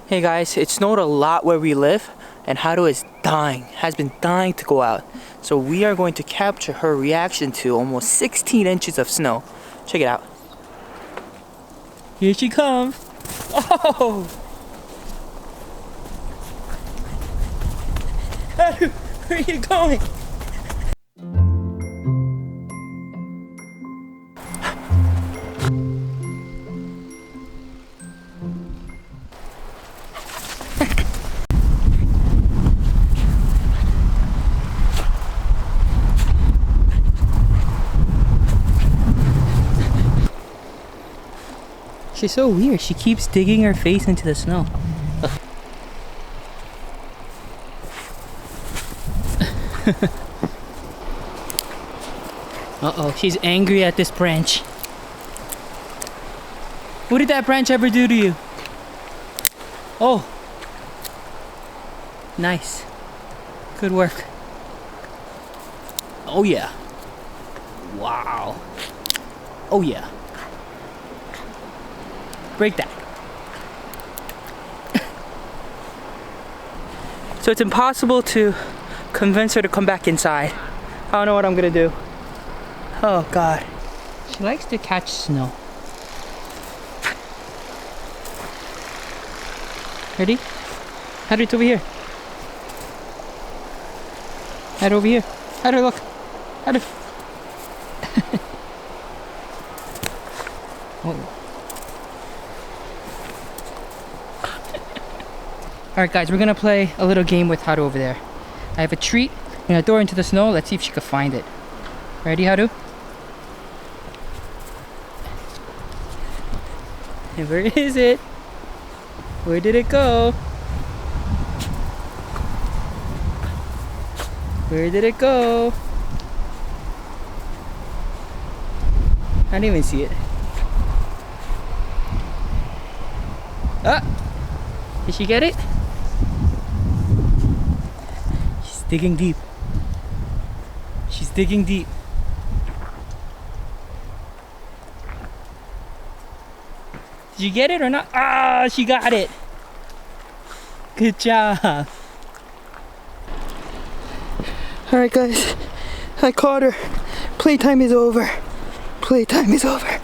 Hey guys, it snowed a lot where we live, and Haru has been dying to go out. So we are going to capture her reaction to almost 16 inches of snow. Check it out. Here she comes. Oh! Haru, where are you going? She's so weird. She keeps digging her face into the snow. Uh-oh, she's angry at this branch. What did that branch ever do to you? Oh. Nice. Good work. Oh yeah. Wow. Oh yeah. Break that. So it's impossible to convince her to come back inside. I don't know what I'm gonna do. Oh God. She likes to catch snow. Ready? Haru, it's over here. Haru, over here. Haru, look. Haru. Oh. Alright guys, we're gonna play a little game with Haru over there. I have a treat. I'm gonna throw her into the snow. Let's see if she can find it. Ready, Haru? And where is it? Where did it go? Where did it go? I didn't even see it. Ah! Did she get it? She's digging deep. She's digging deep. Did you get it or not? Ah, she got it. Good job. Alright guys, I caught her. Playtime is over. Playtime is over.